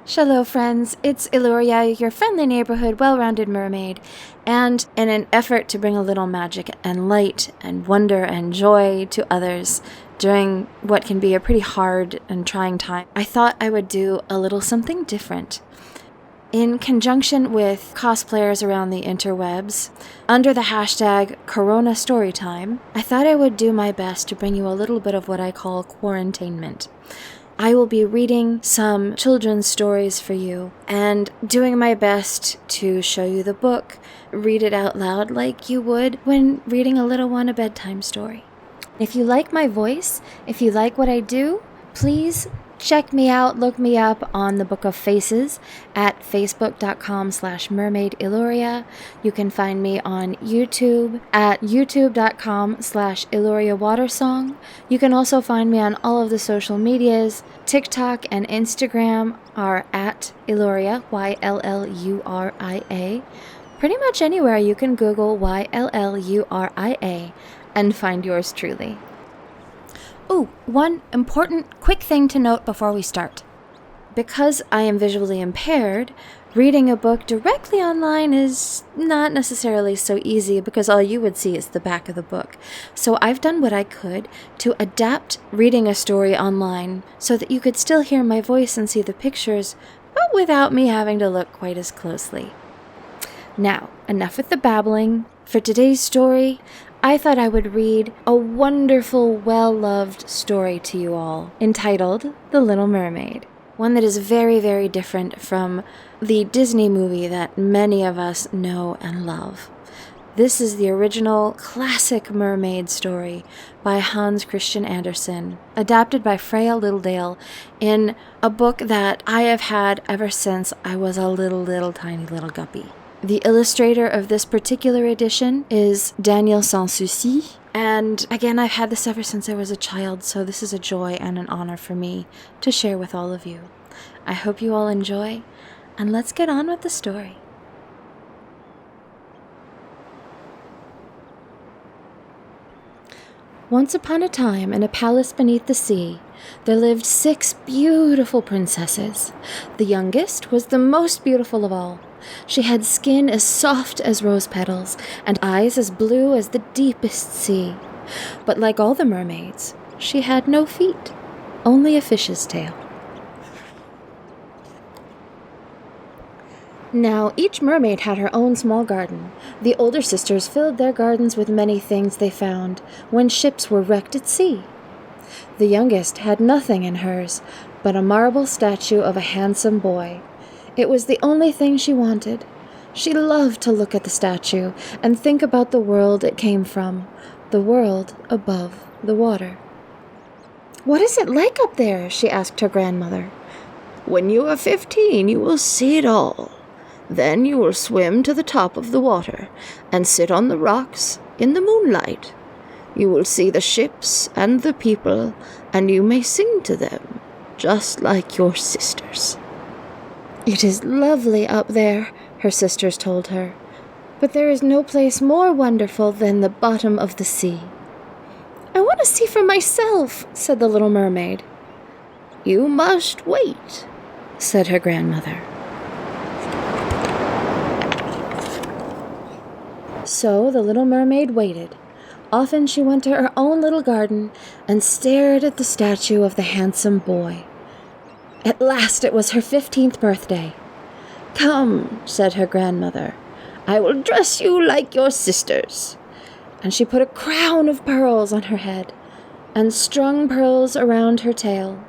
Hello friends, it's Yl'luria, your friendly neighborhood, well-rounded mermaid, and in an effort to bring a little magic and light and wonder and joy to others during what can be a pretty hard and trying time, I thought I would do a little something different. In conjunction with cosplayers around the interwebs, under the hashtag Corona Storytime, I thought I would do my best to bring you a little bit of what I call quarantainment. I will be reading some children's stories for you and doing my best to show you the book, read it out loud like you would when reading a little one a bedtime story. If you like my voice, if you like what I do, please check me out, look me up on the Book of Faces at facebook.com/mermaid-Yl'luria. You can find me on YouTube at youtube.com/Yl'luria-watersong. You can also find me on all of the social medias. TikTok and Instagram are at Yl'luria, Ylluria. Pretty much anywhere you can Google Ylluria and find yours truly. Oh, one important quick thing to note before we start. Because I am visually impaired, reading a book directly online is not necessarily so easy because all you would see is the back of the book. So I've done what I could to adapt reading a story online so that you could still hear my voice and see the pictures, but without me having to look quite as closely. Now, enough with the babbling. For today's story, I thought I would read a wonderful, well-loved story to you all, entitled The Little Mermaid. One that is very, very different from the Disney movie that many of us know and love. This is the original classic mermaid story by Hans Christian Andersen, adapted by Freya Littledale in a book that I have had ever since I was a little tiny little guppy. The illustrator of this particular edition is Daniel San Souci, and again, I've had this ever since I was a child, so this is a joy and an honor for me to share with all of you. I hope you all enjoy, and let's get on with the story. Once upon a time, in a palace beneath the sea, there lived 6 beautiful princesses. The youngest was the most beautiful of all. She had skin as soft as rose petals and eyes as blue as the deepest sea. But like all the mermaids, she had no feet, only a fish's tail. Now, each mermaid had her own small garden. The older sisters filled their gardens with many things they found when ships were wrecked at sea. The youngest had nothing in hers but a marble statue of a handsome boy. It was the only thing she wanted. She loved to look at the statue and think about the world it came from, the world above the water. "What is it like up there?" she asked her grandmother. "When you are 15, you will see it all. Then you will swim to the top of the water and sit on the rocks in the moonlight. You will see the ships and the people, and you may sing to them, just like your sisters." "It is lovely up there," her sisters told her, "but there is no place more wonderful than the bottom of the sea." "I want to see for myself," said the little mermaid. "You must wait," said her grandmother. So the little mermaid waited. Often she went to her own little garden and stared at the statue of the handsome boy. At last it was her 15th birthday. "Come," said her grandmother, "I will dress you like your sisters." And she put a crown of pearls on her head and strung pearls around her tail.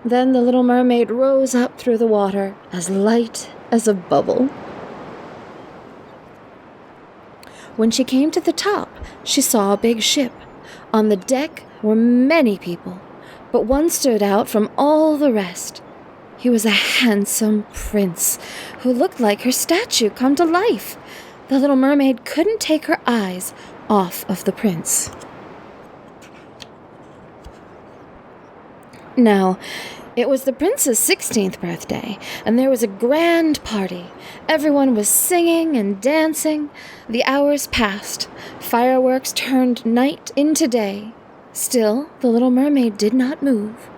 Then the little mermaid rose up through the water as light as a bubble. When she came to the top, she saw a big ship. On the deck were many people, but one stood out from all the rest. He was a handsome prince who looked like her statue come to life. The little mermaid couldn't take her eyes off of the prince. Now, it was the prince's 16th birthday, and there was a grand party. Everyone was singing and dancing. The hours passed. Fireworks turned night into day. Still, the little mermaid did not move.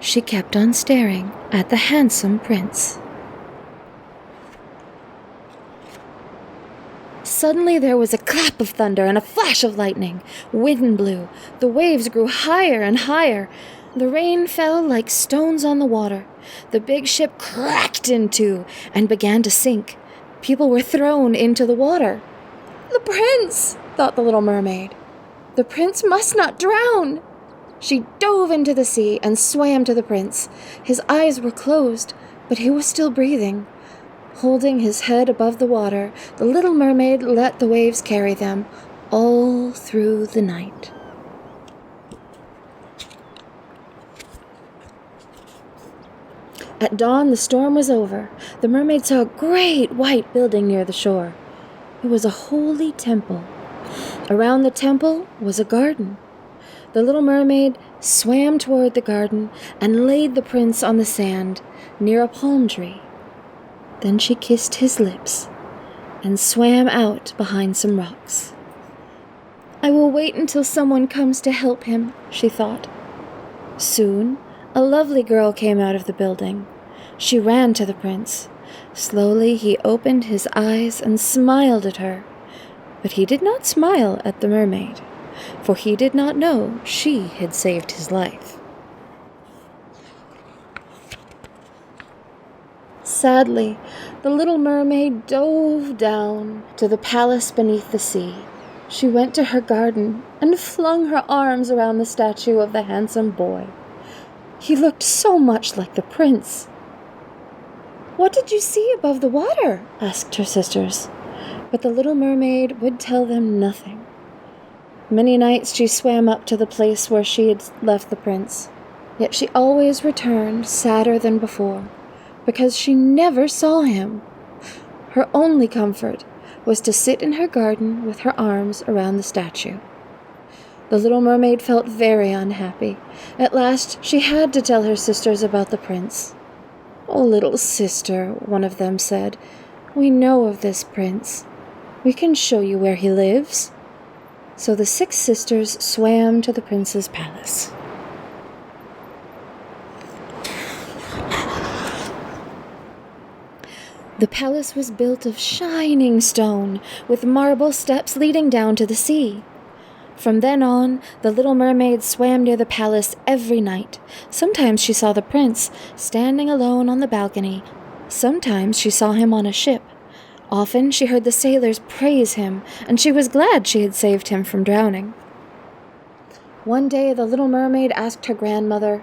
She kept on staring at the handsome prince. Suddenly there was a clap of thunder and a flash of lightning. Wind blew. The waves grew higher and higher. The rain fell like stones on the water. The big ship cracked in two and began to sink. People were thrown into the water. "The prince!" thought the little mermaid. "The prince must not drown!" She dove into the sea and swam to the prince. His eyes were closed, but he was still breathing. Holding his head above the water, the little mermaid let the waves carry them all through the night. At dawn, the storm was over. The mermaid saw a great white building near the shore. It was a holy temple. Around the temple was a garden. The little mermaid swam toward the garden and laid the prince on the sand near a palm tree. Then she kissed his lips and swam out behind some rocks. "I will wait until someone comes to help him," she thought. Soon, a lovely girl came out of the building. She ran to the prince. Slowly he opened his eyes and smiled at her. But he did not smile at the mermaid, for he did not know she had saved his life. Sadly, the little mermaid dove down to the palace beneath the sea. She went to her garden and flung her arms around the statue of the handsome boy. He looked so much like the prince. "What did you see above the water?" asked her sisters. But the little mermaid would tell them nothing. Many nights she swam up to the place where she had left the prince, yet she always returned sadder than before, because she never saw him. Her only comfort was to sit in her garden with her arms around the statue. The little mermaid felt very unhappy. At last she had to tell her sisters about the prince. "Oh, little sister," one of them said, "we know of this prince. We can show you where he lives." So the 6 sisters swam to the prince's palace. The palace was built of shining stone, with marble steps leading down to the sea. From then on, the little mermaid swam near the palace every night. Sometimes she saw the prince standing alone on the balcony. Sometimes she saw him on a ship. Often she heard the sailors praise him, and she was glad she had saved him from drowning. One day the little mermaid asked her grandmother,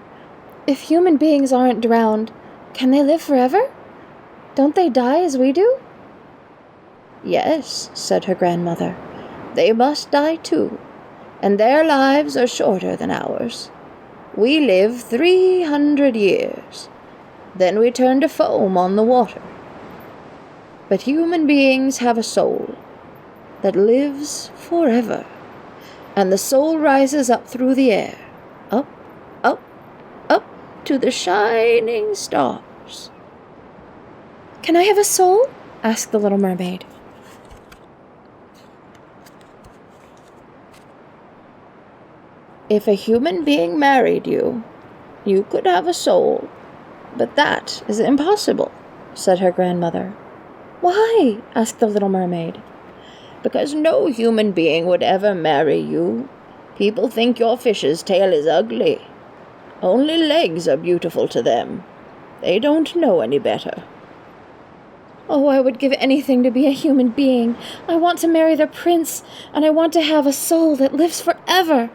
"If human beings aren't drowned, can they live forever? Don't they die as we do?" "Yes," said her grandmother, "they must die too, and their lives are shorter than ours. We live 300 years, then we turn to foam on the water. But human beings have a soul that lives forever, and the soul rises up through the air, up, up, up to the shining stars." "Can I have a soul?" asked the little mermaid. "If a human being married you, you could have a soul, but that is impossible," said her grandmother. "Why?" asked the little mermaid. "Because no human being would ever marry you. People think your fish's tail is ugly. Only legs are beautiful to them. They don't know any better." "Oh, I would give anything to be a human being. I want to marry the prince, and I want to have a soul that lives forever."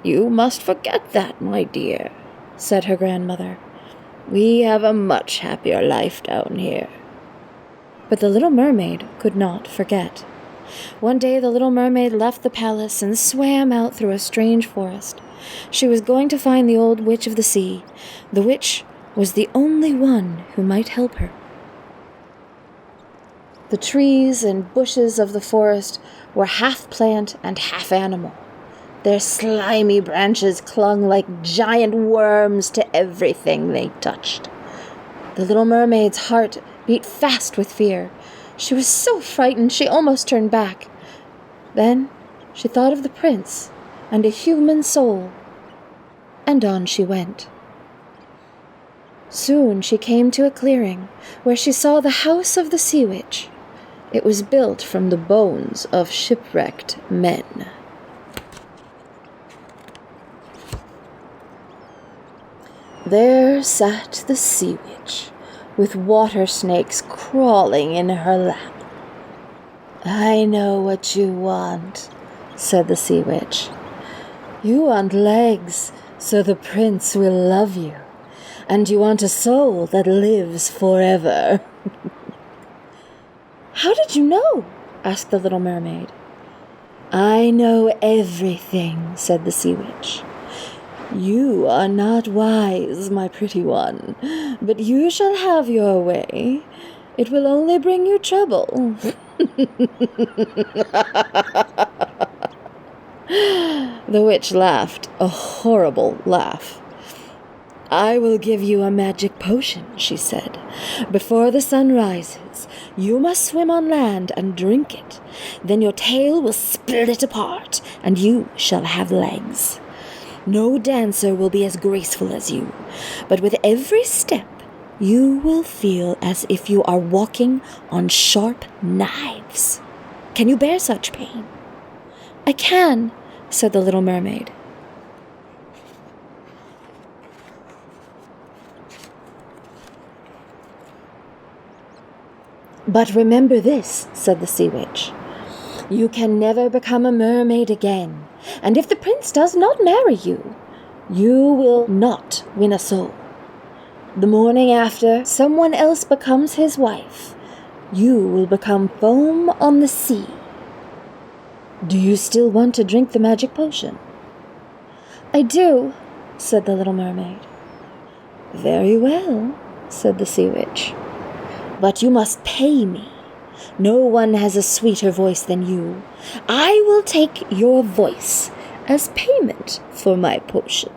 "You must forget that, my dear," said her grandmother. "We have a much happier life down here." But the little mermaid could not forget. One day the little mermaid left the palace and swam out through a strange forest. She was going to find the old witch of the sea. The witch was the only one who might help her. The trees and bushes of the forest were half plant and half animal. Their slimy branches clung like giant worms to everything they touched. The little mermaid's heart beat fast with fear. She was so frightened she almost turned back. Then she thought of the prince and a human soul, and on she went. Soon she came to a clearing where she saw the house of the sea witch. It was built from the bones of shipwrecked men. There sat the sea witch, with water snakes crawling in her lap. "I know what you want," said the sea witch. "You want legs so the prince will love you, and you want a soul that lives forever." "How did you know?" asked the little mermaid. "I know everything," said the sea witch. "You are not wise, my pretty one, but you shall have your way. It will only bring you trouble." The witch laughed, a horrible laugh. "I will give you a magic potion," she said. "Before the sun rises, you must swim on land and drink it. Then your tail will split apart, and you shall have legs. No dancer will be as graceful as you, but with every step, you will feel as if you are walking on sharp knives. Can you bear such pain?" "I can," said the little mermaid. "But remember this," said the sea witch. "You can never become a mermaid again, and if the prince does not marry you, you will not win a soul. The morning after someone else becomes his wife, you will become foam on the sea. Do you still want to drink the magic potion?" "I do," said the little mermaid. "Very well," said the sea witch. "But you must pay me. No one has a sweeter voice than you. I will take your voice as payment for my potion."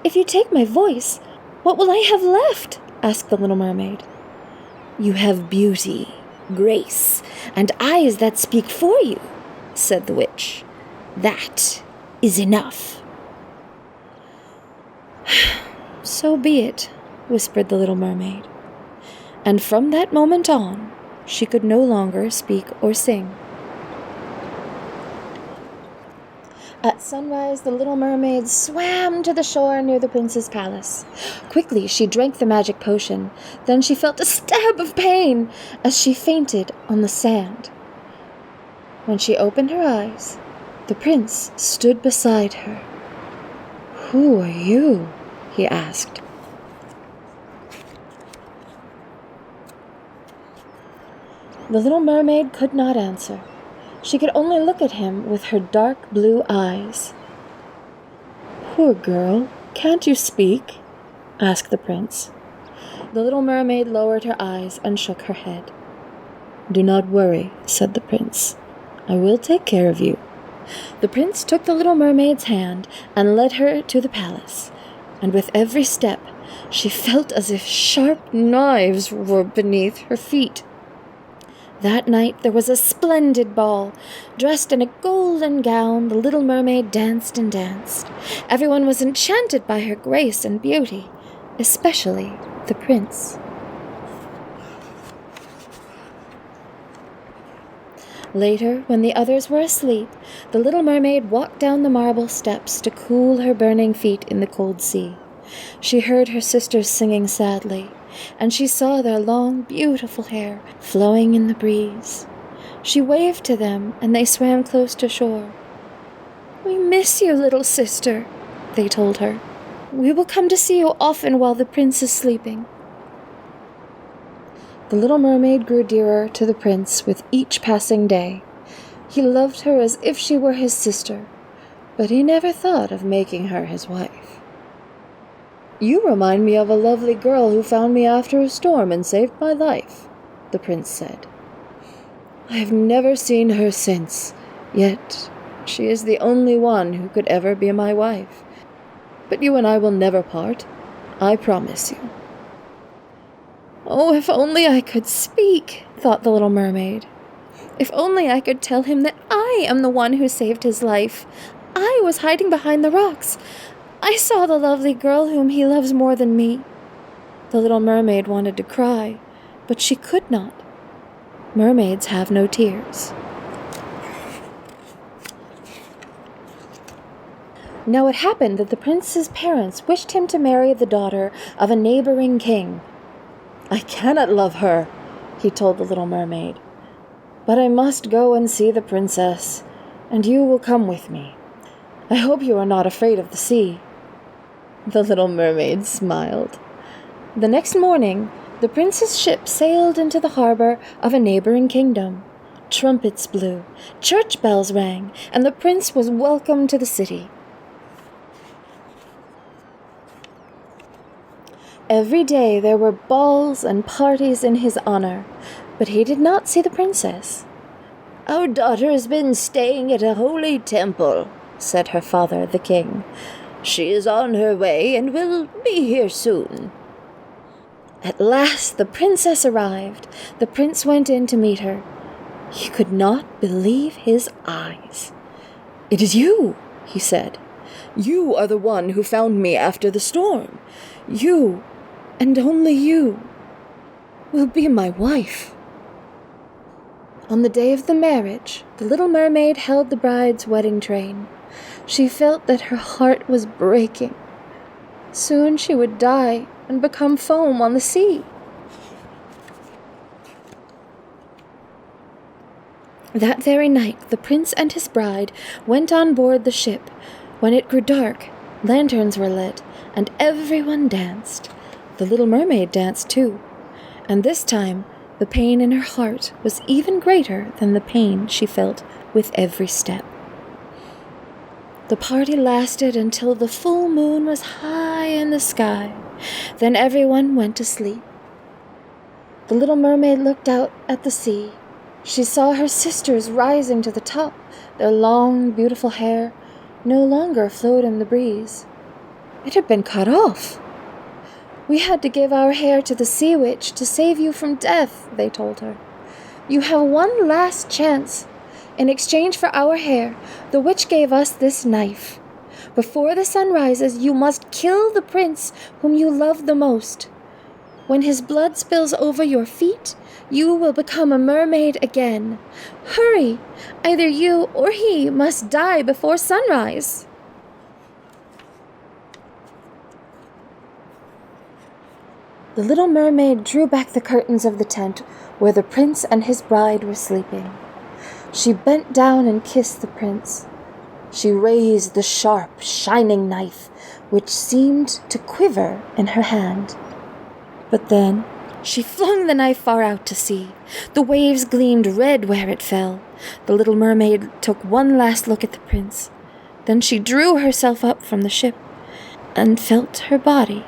"If you take my voice, what will I have left?" asked the little mermaid. "You have beauty, grace, and eyes that speak for you," said the witch. "That is enough." "So be it," whispered the little mermaid. And from that moment on, she could no longer speak or sing. At sunrise, the little mermaid swam to the shore near the prince's palace. Quickly, she drank the magic potion. Then she felt a stab of pain as she fainted on the sand. When she opened her eyes, the prince stood beside her. "Who are you?" he asked. The little mermaid could not answer. She could only look at him with her dark blue eyes. "Poor girl, can't you speak?" asked the prince. The little mermaid lowered her eyes and shook her head. "Do not worry," said the prince. "I will take care of you." The prince took the little mermaid's hand and led her to the palace, and with every step she felt as if sharp knives were beneath her feet. That night there was a splendid ball. Dressed in a golden gown, the little mermaid danced and danced. Everyone was enchanted by her grace and beauty, especially the prince. Later, when the others were asleep, the little mermaid walked down the marble steps to cool her burning feet in the cold sea. She heard her sisters singing sadly, and she saw their long, beautiful hair flowing in the breeze. She waved to them, and they swam close to shore. "We miss you, little sister," they told her. "We will come to see you often while the prince is sleeping." The little mermaid grew dearer to the prince with each passing day. He loved her as if she were his sister, but he never thought of making her his wife. "You remind me of a lovely girl who found me after a storm and saved my life," the prince said. "I have never seen her since, yet she is the only one who could ever be my wife. But you and I will never part, I promise you." "Oh, if only I could speak," thought the little mermaid. "If only I could tell him that I am the one who saved his life. I was hiding behind the rocks. I saw the lovely girl whom he loves more than me." The little mermaid wanted to cry, but she could not. Mermaids have no tears. Now it happened that the prince's parents wished him to marry the daughter of a neighboring king. "I cannot love her," he told the little mermaid, "but I must go and see the princess, and you will come with me. I hope you are not afraid of the sea." The little mermaid smiled. The next morning, the prince's ship sailed into the harbor of a neighboring kingdom. Trumpets blew, church bells rang, and the prince was welcomed to the city. Every day there were balls and parties in his honor, but he did not see the princess. "Our daughter has been staying at a holy temple," said her father, the king. "She is on her way and will be here soon." At last the princess arrived. The prince went in to meet her. He could not believe his eyes. "It is you," he said. "You are the one who found me after the storm. You, and only you, will be my wife." On the day of the marriage, the little mermaid held the bride's wedding train. She felt that her heart was breaking. Soon she would die and become foam on the sea. That very night, the prince and his bride went on board the ship. When it grew dark, lanterns were lit, and everyone danced. The little mermaid danced too, and this time the pain in her heart was even greater than the pain she felt with every step. The party lasted until the full moon was high in the sky. Then everyone went to sleep. The little mermaid looked out at the sea. She saw her sisters rising to the top. Their long, beautiful hair no longer flowed in the breeze. It had been cut off. "We had to give our hair to the sea witch to save you from death," they told her. "You have one last chance. In exchange for our hair, the witch gave us this knife. Before the sun rises, you must kill the prince whom you love the most. When his blood spills over your feet, you will become a mermaid again. Hurry! Either you or he must die before sunrise." The little mermaid drew back the curtains of the tent where the prince and his bride were sleeping. She bent down and kissed the prince. She raised the sharp, shining knife, which seemed to quiver in her hand. But then she flung the knife far out to sea. The waves gleamed red where it fell. The little mermaid took one last look at the prince. Then she drew herself up from the ship and felt her body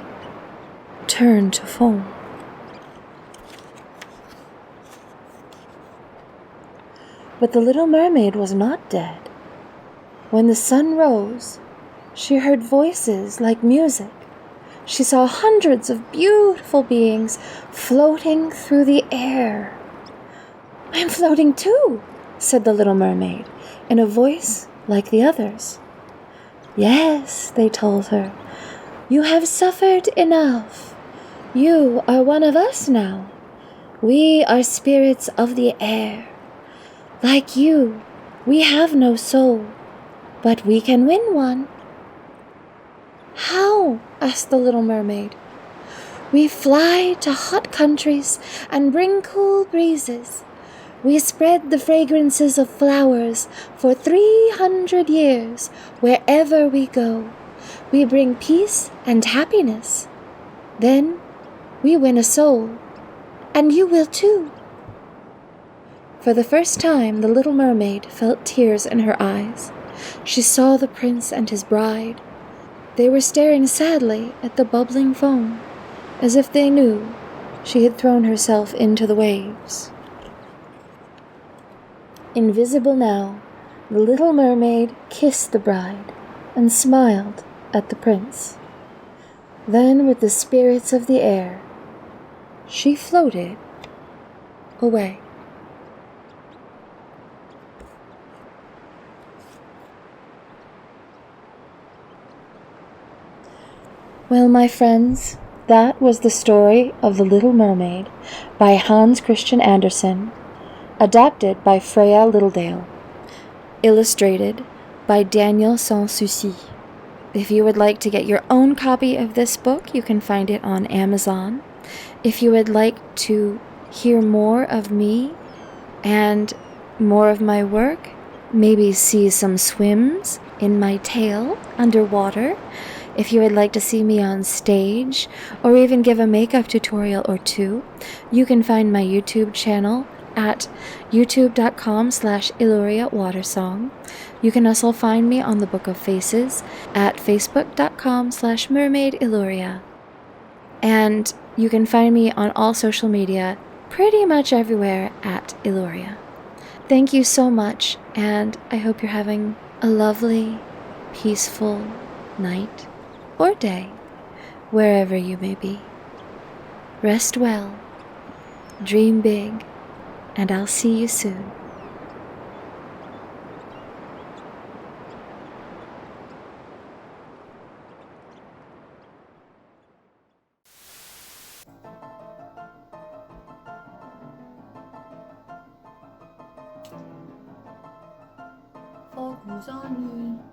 turn to foam. But the little mermaid was not dead. When the sun rose, she heard voices like music. She saw hundreds of beautiful beings floating through the air. "I'm floating too," said the little mermaid, in a voice like the others. "Yes," they told her, "you have suffered enough. You are one of us now. We are spirits of the air. Like you, we have no soul, but we can win one." "How?" asked the little mermaid. "We fly to hot countries and bring cool breezes. We spread the fragrances of flowers for 300 years wherever we go. We bring peace and happiness. Then we win a soul, and you will too." For the first time, the little mermaid felt tears in her eyes. She saw the prince and his bride. They were staring sadly at the bubbling foam, as if they knew she had thrown herself into the waves. Invisible now, the little mermaid kissed the bride and smiled at the prince. Then, with the spirits of the air, she floated away. Well, my friends, That was the story of The Little Mermaid by Hans Christian Andersen, adapted by Freya Littledale, illustrated by Daniel San Souci. If you would like to get your own copy of this book, you can find it on Amazon. If you would like to hear more of me and more of my work, maybe see some swims in my tail underwater, if you would like to see me on stage, or even give a makeup tutorial or two, you can find my YouTube channel at youtube.com/Yl'luria watersong. You can also find me on the Book of Faces at facebook.com/mermaid Yl'luria. And you can find me on all social media pretty much everywhere at Yl'luria. Thank you so much, and I hope you're having a lovely, peaceful night or day, wherever you may be. Rest well, dream big, and I'll see you soon. 고선이